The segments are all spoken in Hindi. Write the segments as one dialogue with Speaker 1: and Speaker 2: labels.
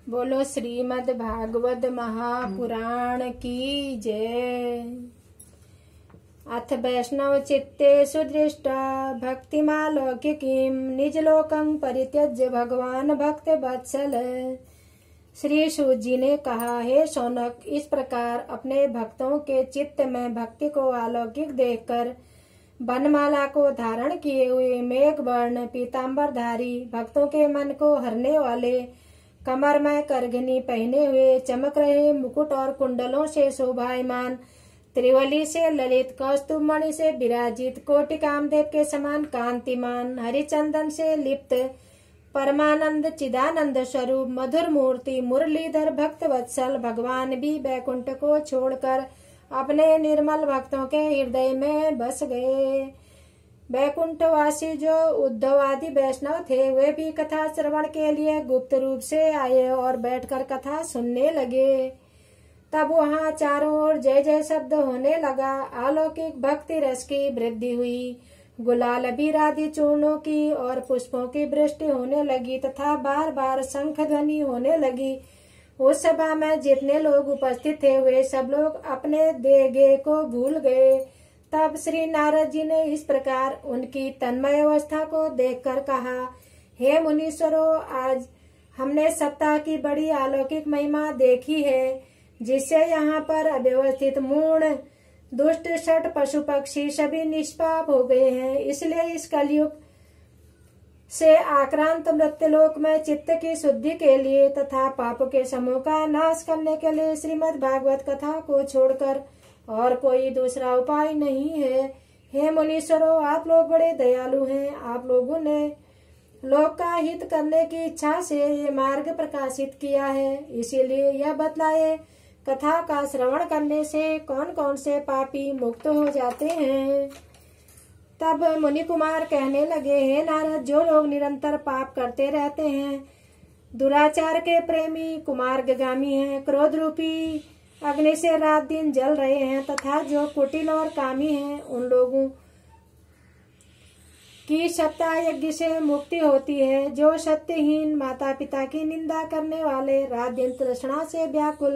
Speaker 1: बोलो श्रीमद् भागवत महापुराण की जय। अथ वैष्णव चित्ते सुदृष्टा भक्तिमालौकिकीं निजलोकं परित्यज्य भगवान भक्त वत्सल। श्री सूत जी ने कहा, हे शौनक, इस प्रकार अपने भक्तों के चित्त में भक्ति को अलौकिक देखकर वनमाला को धारण किए हुए मेघ वर्ण पीताम्बरधारी भक्तों के मन को हरने वाले कमर में करघनी पहने हुए चमक रहे मुकुट और कुंडलों से शोभायमान त्रिवली से ललित कौस्तुभ मणि से विराजित कोटि कामदेव के समान कांतिमान हरिचंदन से लिप्त परमानंद चिदानंद स्वरूप मधुर मूर्ति मुरलीधर भक्त वत्सल भगवान भी बैकुंठ को छोड़कर अपने निर्मल भक्तों के हृदय में बस गए। बैकुंठवासी जो उद्धव आदि वैष्णव थे वे भी कथा श्रवण के लिए गुप्त रूप से आए और बैठकर कथा सुनने लगे। तब वहाँ चारों ओर जय जय शब्द होने लगा। अलौकिक भक्ति रस की वृद्धि हुई। गुलाल अबीर आदि चूर्णों की और पुष्पों की वृष्टि होने लगी तथा बार बार शंख ध्वनि होने लगी। उस सभा में जितने लोग उपस्थित थे वे सब लोग अपने देगे को भूल गए। तब श्री नारद जी ने इस प्रकार उनकी तन्मय अवस्था को देखकर कहा, हे मुनीश्वरों, आज हमने सप्ताह की बड़ी अलौकिक महिमा देखी है, जिससे यहाँ पर अव्यवस्थित मूढ़ दुष्ट षट पशु पक्षी सभी निष्पाप हो गए हैं। इसलिए इस कलयुग से आक्रांत मृत्युलोक में चित्त की शुद्धि के लिए तथा पापों के समूह का नाश करने के लिए श्रीमद् भागवत कथा को छोड़कर और कोई दूसरा उपाय नहीं है। हे मुनीश्वरों, आप लोग बड़े दयालु हैं। आप लोगों ने लोक का हित करने की इच्छा से ये मार्ग प्रकाशित किया है। इसीलिए यह बतलाए, कथा का श्रवण करने से कौन कौन से पापी मुक्त हो जाते हैं। तब मुनि कुमार कहने लगे, हे नारद, जो लोग निरंतर पाप करते रहते हैं, दुराचार के प्रेमी कुमार्गामी हैं, क्रोध रूपी अग्नि से रात दिन जल रहे हैं तथा जो कुटिल और कामी हैं, उन लोगों की सप्ताह यज्ञ से मुक्ति होती है। जो सत्यहीन, माता पिता की निंदा करने वाले, रात दिन तृष्णा से व्याकुल,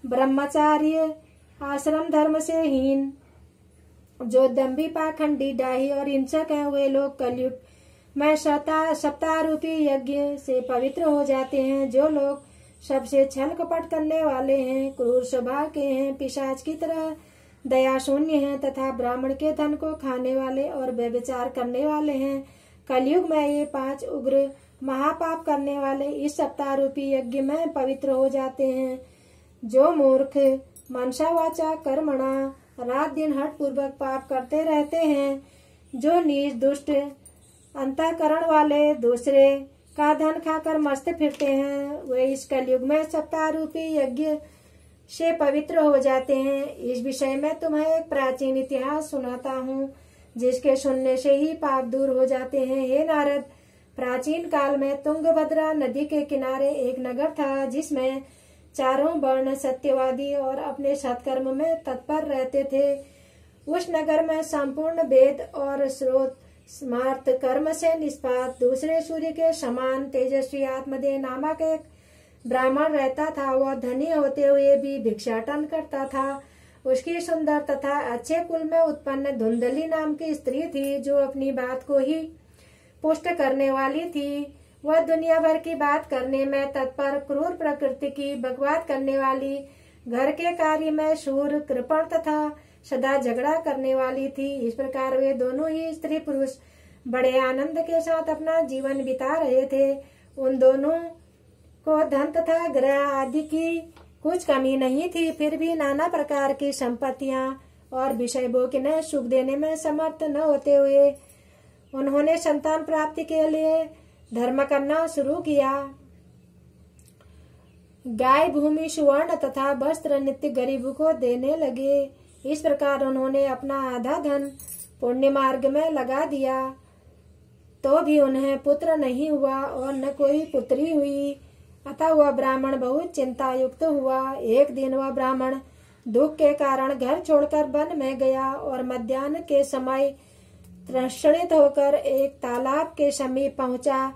Speaker 1: ब्रह्मचार्य आश्रम धर्म से हीन, जो दंभी पाखंडी डाही और हिंसक हैं, वे लोग कलयुग में सप्ताह रूपी यज्ञ से पवित्र हो जाते हैं। जो लोग सबसे छल कपट करने वाले हैं, क्रूर स्वभाव के हैं, पिशाच की तरह दया शून्य हैं तथा ब्राह्मण के धन को खाने वाले और व्यभिचार करने वाले हैं, कलयुग में ये 5 उग्र महापाप करने वाले इस सप्ताह रूपी यज्ञ में पवित्र हो जाते हैं। जो मूर्ख मनसा वाचा कर्मणा रात दिन हठ पूर्वक पाप करते रहते हैं, जो नीच दुष्ट अंतःकरण वाले दूसरे का धन खाकर मस्त फिरते हैं, वे इस कलयुग में सप्ताह रूपी यज्ञ से पवित्र हो जाते हैं। इस विषय में तुम्हें एक प्राचीन इतिहास सुनाता हूँ, जिसके सुनने से ही पाप दूर हो जाते हैं। हे नारद, प्राचीन काल में तुंगभद्रा नदी के किनारे एक नगर था, जिसमें चारों वर्ण सत्यवादी और अपने सत्कर्म में तत्पर रहते थे। उस नगर में संपूर्ण वेद और स्रोत स्मार्त कर्म से निष्पात दूसरे सूर्य के समान तेजस्वी आत्मदेव नामक एक ब्राह्मण रहता था। वह धनी होते हुए भी भिक्षाटन करता था। उसकी सुंदर तथा अच्छे कुल में उत्पन्न धुंधली नाम की स्त्री थी, जो अपनी बात को ही पुष्ट करने वाली थी। वह दुनिया भर की बात करने में तत्पर, क्रूर प्रकृति की बकवाद करने वाली, घर के कार्य में शूर, कृपण तथा सदा झगड़ा करने वाली थी। इस प्रकार वे दोनों ही स्त्री पुरुष बड़े आनंद के साथ अपना जीवन बिता रहे थे। उन दोनों को धन तथा ग्रह आदि की कुछ कमी नहीं थी, फिर भी नाना प्रकार की संपत्तियां और विषय भोग ने सुख देने में समर्थ न होते हुए उन्होंने संतान प्राप्ति के लिए धर्म करना शुरू किया। गाय, भूमि, सुवर्ण तथा वस्त्र नित्य गरीबों को देने लगे। इस प्रकार उन्होंने अपना आधा धन पुण्य मार्ग में लगा दिया, तो भी उन्हें पुत्र नहीं हुआ और न कोई पुत्री हुई। अतः वह ब्राह्मण बहुत चिंता युक्त हुआ। एक दिन वह ब्राह्मण दुख के कारण घर छोड़कर वन में गया और मध्याह्न के समय तृषणित होकर एक तालाब के समीप पहुंचा।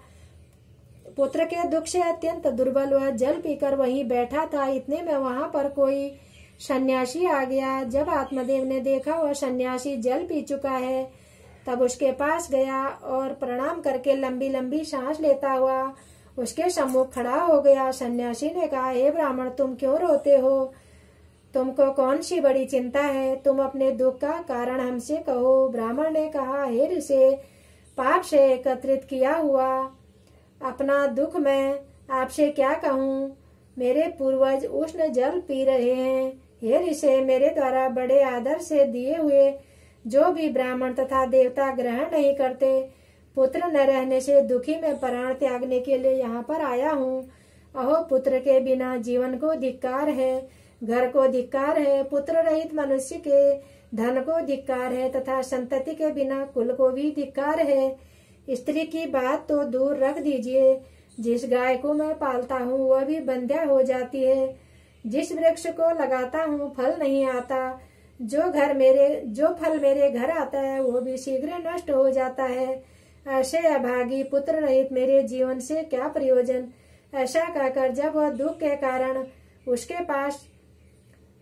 Speaker 1: पुत्र के दुख से अत्यंत दुर्बल वह जल पीकर वहीं बैठा था। इतने में वहां पर कोई सन्यासी आ गया। जब आत्मदेव ने देखा वह सन्यासी जल पी चुका है, तब उसके पास गया और प्रणाम करके लंबी लंबी सांस लेता हुआ उसके सम्मुख खड़ा हो गया। सन्यासी ने कहा, हे ब्राह्मण, तुम क्यों रोते हो? तुमको कौन सी बड़ी चिंता है? तुम अपने दुख का कारण हमसे कहो। ब्राह्मण ने कहा, हे ऋषि, पाप से एकत्रित किया हुआ अपना दुख मैं आपसे क्या कहूँ? मेरे पूर्वज उष्ण जल पी रहे हैं। हे ऋषि, मेरे द्वारा बड़े आदर से दिए हुए जो भी ब्राह्मण तथा देवता ग्रहण नहीं करते, पुत्र न रहने से दुखी में प्राण त्यागने के लिए यहाँ पर आया हूँ। अहो, पुत्र के बिना जीवन को धिक्कार है, घर को धिक्कार है, पुत्र रहित मनुष्य के धन को धिक्कार है तथा संतति के बिना कुल को भी धिक्कार है। स्त्री की बात तो दूर रख दीजिए, जिस गाय को मैं पालता हूँ वह भी बंध्या हो जाती है। जिस वृक्ष को लगाता हूँ फल नहीं आता, जो फल मेरे घर आता है वो भी शीघ्र नष्ट हो जाता है। ऐसे अभागी पुत्र रहित मेरे जीवन से क्या प्रयोजन? ऐसा कहकर जब वह दुख के कारण उसके पास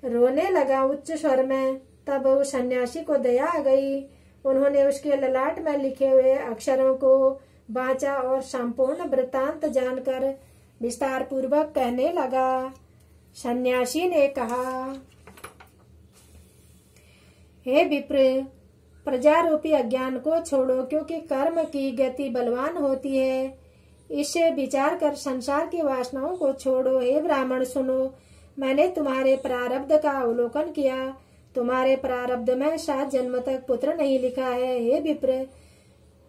Speaker 1: रोने लगा उच्च स्वर में, तब उस सन्यासी को दया आ गई। उन्होंने उसके ललाट में लिखे हुए अक्षरों को बांचा और संपूर्ण वृत्तांत जानकर विस्तार पूर्वक कहने लगा। सन्यासी ने कहा, हे विप्र, प्रजारूपी अज्ञान को छोड़ो, क्योंकि कर्म की गति बलवान होती है। इससे विचार कर संसार की वासनाओं को छोड़ो। हे ब्राह्मण, सुनो, मैंने तुम्हारे प्रारब्ध का अवलोकन किया। तुम्हारे प्रारब्ध में 7 जन्म तक पुत्र नहीं लिखा है। हे विप्र,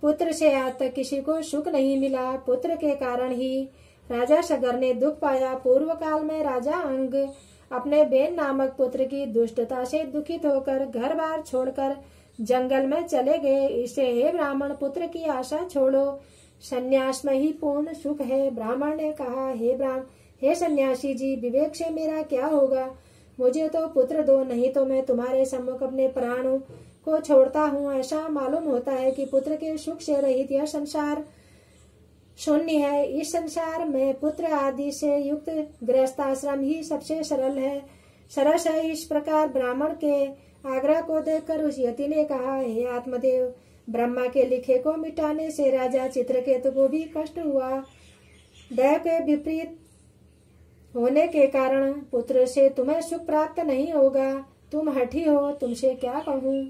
Speaker 1: पुत्र से आज तक किसी को सुख नहीं मिला। पुत्र के कारण ही राजा सगर ने दुख पाया। पूर्व काल में राजा अंग अपने बेन नामक पुत्र की दुष्टता से दुखित होकर घर बार छोड़कर जंगल में चले गए। इसे हे ब्राह्मण, पुत्र की आशा छोड़ो, संन्यास में ही पूर्ण सुख है। ब्राह्मण ने कहा, हे सन्यासी जी, विवेक से मेरा क्या होगा? मुझे तो पुत्र दो, नहीं तो मैं तुम्हारे सम्मुख अपने प्राणों को छोड़ता हूँ। ऐसा मालूम होता है कि पुत्र के सुख से रहित यह संसार शून्य है। इस संसार में पुत्र आदि से युक्त गृहस्थाश्रम ही सबसे सरल है। इस प्रकार ब्राह्मण के आग्रह को देखकर उस यति ने कहा, हे आत्मदेव, ब्रह्मा के लिखे को मिटाने से राजा चित्रकेतु को भी कष्ट हुआ। दैव के विपरीत होने के कारण पुत्र से तुम्हें सुख प्राप्त नहीं होगा। तुम हठी हो, तुमसे क्या कहूँ?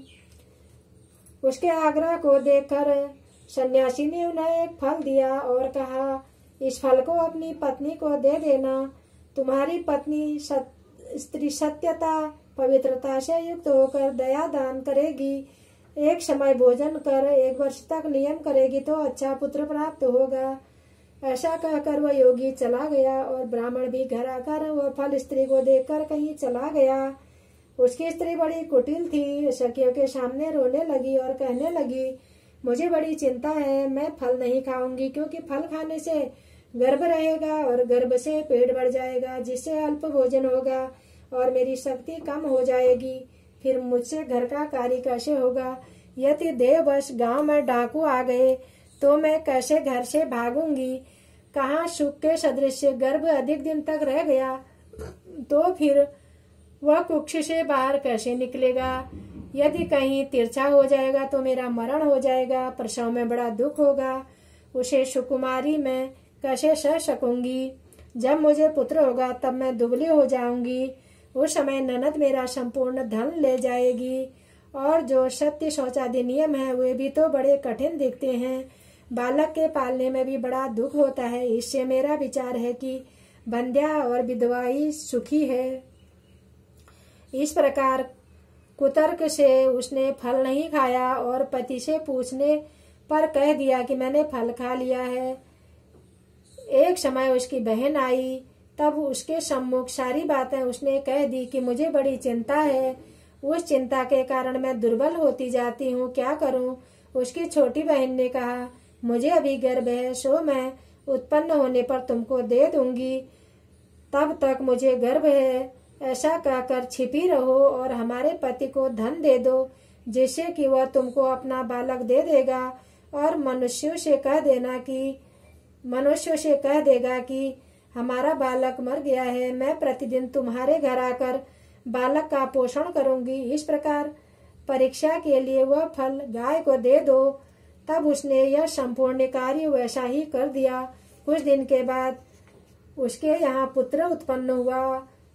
Speaker 1: उसके आग्रह को देखकर सन्यासी ने उन्हें एक फल दिया और कहा, इस फल को अपनी पत्नी को दे देना। तुम्हारी पत्नी स्त्री सत्यता पवित्रता से युक्त होकर दया दान करेगी, एक समय भोजन कर 1 वर्ष तक नियम करेगी तो अच्छा पुत्र प्राप्त होगा। ऐसा कहकर वह योगी चला गया और ब्राह्मण भी घर आकर वह फल स्त्री को देखकर कहीं चला गया। उसकी स्त्री बड़ी कुटिल थी, सखियों के सामने रोने लगी और कहने लगी, मुझे बड़ी चिंता है, मैं फल नहीं खाऊंगी, क्योंकि फल खाने से गर्भ रहेगा और गर्भ से पेट बढ़ जाएगा, जिससे अल्प भोजन होगा और मेरी शक्ति कम हो जाएगी। फिर मुझसे घर का कार्य कैसे होगा? यदि देववश गांव में डाकू आ गए तो मैं कैसे घर से भागूंगी? कहाँ सुख के सदृश गर्भ अधिक दिन तक रह गया तो फिर वह कुक्ष से बाहर कैसे निकलेगा? यदि कहीं तिरछा हो जाएगा तो मेरा मरण हो जाएगा, प्रसव में बड़ा दुख होगा, उसे सुकुमारी में कैसे सह सकूंगी? जब मुझे पुत्र होगा तब मैं दुबली हो जाऊंगी, उस समय ननद मेरा संपूर्ण धन ले जाएगी, और जो सत्य शौचादि नियम है वे भी तो बड़े कठिन दिखते हैं। बालक के पालने में भी बड़ा दुख होता है। इससे मेरा विचार है कि बंध्या और विधवा ही सुखी है। इस प्रकार कुतर्क से उसने फल नहीं खाया और पति से पूछने पर कह दिया कि मैंने फल खा लिया है। एक समय उसकी बहन आई, तब उसके सम्मुख सारी बातें उसने कह दी कि मुझे बड़ी चिंता है, उस चिंता के कारण मैं दुर्बल होती जाती हूँ, क्या करूँ? उसकी छोटी बहन ने कहा, मुझे अभी गर्भ है, सो मैं उत्पन्न होने पर तुमको दे दूंगी, तब तक मुझे गर्भ है। ऐसा कहकर छिपी रहो और हमारे पति को धन दे दो, जिससे कि वह तुमको अपना बालक दे देगा, और मनुष्यों से कह देना कि मनुष्य से कह देगा कि हमारा बालक मर गया है, मैं प्रतिदिन तुम्हारे घर आकर बालक का पोषण करूंगी। इस प्रकार परीक्षा के लिए वह फल गाय को दे दो। तब उसने यह संपूर्ण कार्य वैसा ही कर दिया। कुछ दिन के बाद उसके यहाँ पुत्र उत्पन्न हुआ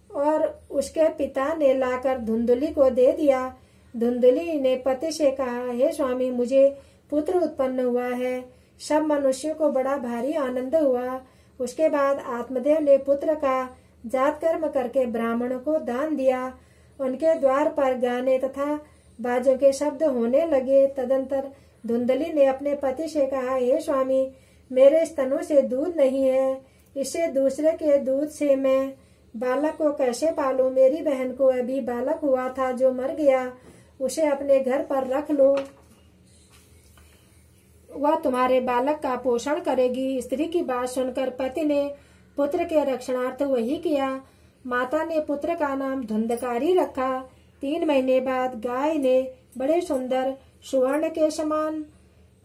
Speaker 1: और उसके पिता ने लाकर धुंधली को दे दिया। धुंधली ने पति से कहा, हे स्वामी, मुझे पुत्र उत्पन्न हुआ है। सब मनुष्यों को बड़ा भारी आनंद हुआ। उसके बाद आत्मदेव ने पुत्र का जात कर्म करके ब्राह्मणों को दान दिया। उनके द्वार पर गाने तथा बाजों के शब्द होने लगे। तदंतर धुंधली ने अपने पति से कहा, हे स्वामी, मेरे स्तनों से दूध नहीं है, इससे दूसरे के दूध से मैं बालक को कैसे पालूं? मेरी बहन को अभी बालक हुआ था जो मर गया, उसे अपने घर पर रख लो, वह तुम्हारे बालक का पोषण करेगी। स्त्री की बात सुनकर पति ने पुत्र के रक्षणार्थ वही किया। माता ने पुत्र का नाम धुंधकारी रखा। 3 महीने बाद गाय ने बड़े सुंदर सुवर्ण के समान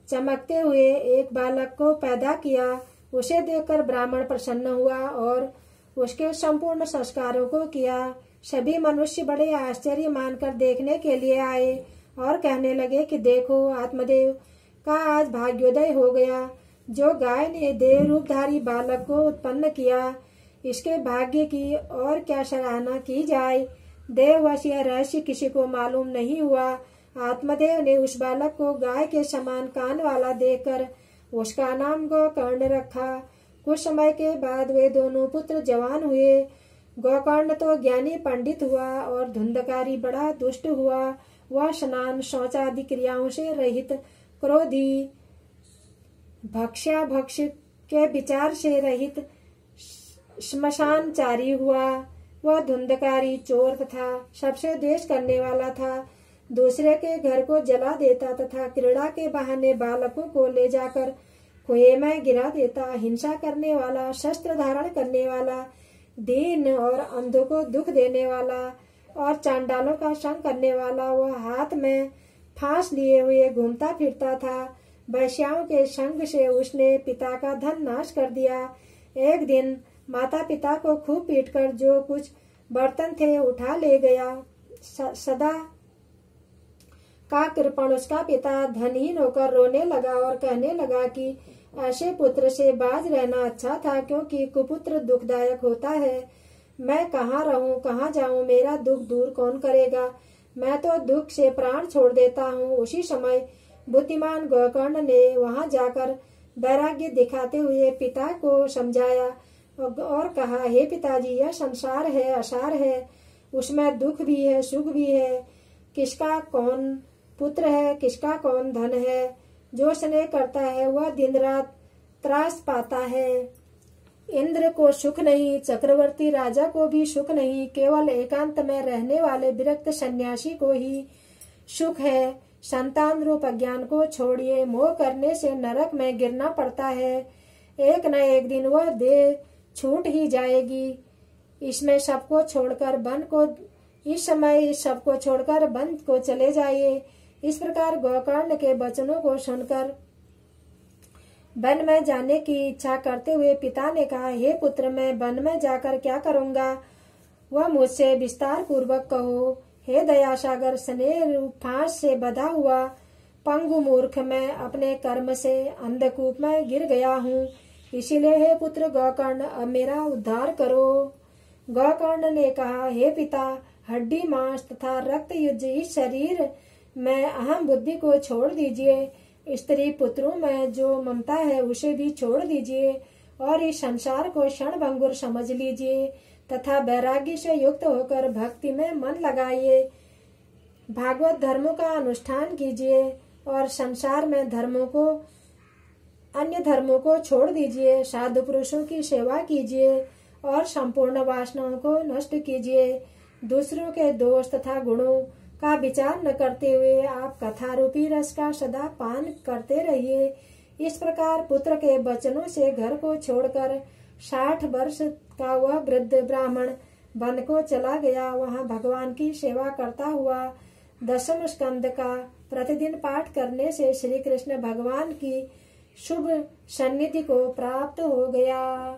Speaker 1: चमकते हुए एक बालक को पैदा किया। उसे देखकर ब्राह्मण प्रसन्न हुआ और उसके संपूर्ण संस्कारों को किया। सभी मनुष्य बड़े आश्चर्य मानकर देखने के लिए आए और कहने लगे कि देखो, आत्मदेव का आज भाग्योदय हो गया। जो गाय ने देव रूपधारी बालक को उत्पन्न किया, इसके भाग्य की और क्या सराहना की जाए। देववश यह रहस्य किसी को मालूम नहीं हुआ। आत्मदेव ने उस बालक को गाय के समान कान वाला देकर उसका नाम गोकर्ण रखा। कुछ समय के बाद वे दोनों पुत्र जवान हुए। गोकर्ण तो ज्ञानी पंडित हुआ और धुंधकारी बड़ा दुष्ट हुआ। वह स्नान शौचादि क्रियाओं से रहित, क्रोधी, भक्ष्याभक्ष के विचार से रहित, श्मशानचारी हुआ। वह धुंधकारी चोर तथा सबसे द्वेष करने वाला था। दूसरे के घर को जला देता तथा क्रीड़ा के बहाने बालकों को ले जाकर कुएं में गिरा देता। हिंसा करने वाला, शस्त्र धारण करने वाला, दीन और अंधों को दुख देने वाला और चांडालों का संग करने वाला, वह हाथ में फांस लिए हुए घूमता फिरता था। वैश्याओं के संग से उसने पिता का धन नाश कर दिया। एक दिन माता पिता को खूब पीटकर जो कुछ बर्तन थे उठा ले गया। सदा का कृपण उसका पिता धनहीन होकर रोने लगा और कहने लगा कि ऐसे पुत्र से बाज रहना अच्छा था, क्योंकि कुपुत्र दुखदायक होता है। मैं कहाँ रहूं, कहाँ जाऊं, मेरा दुख दूर कौन करेगा? मैं तो दुख से प्राण छोड़ देता हूँ। उसी समय बुद्धिमान गोकर्ण ने वहां जाकर वैराग्य दिखाते हुए पिता को समझाया और कहा, हे पिताजी, यह संसार है, असार है, उसमें दुख भी है, सुख भी है। किसका कौन पुत्र है, किसका कौन धन है? जो स्नेह करता है वह दिन रात त्रास पाता है। इंद्र को सुख नहीं, चक्रवर्ती राजा को भी सुख नहीं, केवल एकांत में रहने वाले विरक्त सन्यासी को ही सुख है। संतान रूप अज्ञान को छोड़िए, मोह करने से नरक में गिरना पड़ता है। एक न एक दिन वह देह छूट ही जाएगी। इसमें सबको छोड़कर वन को इस समय सबको छोड़कर वन को चले जाइए। इस प्रकार गोकर्ण के वचनों को सुनकर वन में जाने की इच्छा करते हुए पिता ने कहा, हे पुत्र, मैं वन में जाकर क्या करूंगा? वह मुझसे विस्तार पूर्वक कहो। हे दयासागर, स्नेह रूप फांस से बंधा हुआ पंगु मूर्ख, मैं अपने कर्म से अंधकूप में गिर गया हूँ। इसीलिए हे पुत्र गोकर्ण, अब मेरा उद्धार करो। गोकर्ण ने कहा, हे पिता, हड्डी मांस तथा रक्त युक्त इस शरीर में अहम बुद्धि को छोड़ दीजिए। स्त्री पुत्रों में जो ममता है उसे भी छोड़ दीजिए और इस संसार को क्षण भंगुर समझ लीजिए तथा वैराग्य से युक्त होकर भक्ति में मन लगाइए। भागवत धर्मों का अनुष्ठान कीजिए और संसार में अन्य धर्मों को छोड़ दीजिए। साधु पुरुषों की सेवा कीजिए और संपूर्ण वासनाओं को नष्ट कीजिए। दूसरों के दोष तथा गुणों का विचार न करते हुए आप कथा रूपी रस का सदा पान करते रहिए। इस प्रकार पुत्र के वचनों से घर को छोड़कर 60 वर्ष का वह वृद्ध ब्राह्मण वन को चला गया। वहां भगवान की सेवा करता हुआ 10वें स्कंद का प्रतिदिन पाठ करने से श्री कृष्ण भगवान की शुभ सन्निधि को प्राप्त हो गया।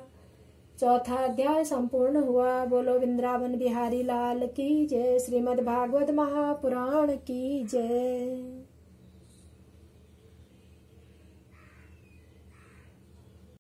Speaker 1: चौथा अध्याय संपूर्ण हुआ। बोलो वृंदावन बिहारी लाल की जय। श्रीमद् भागवत महापुराण की जय।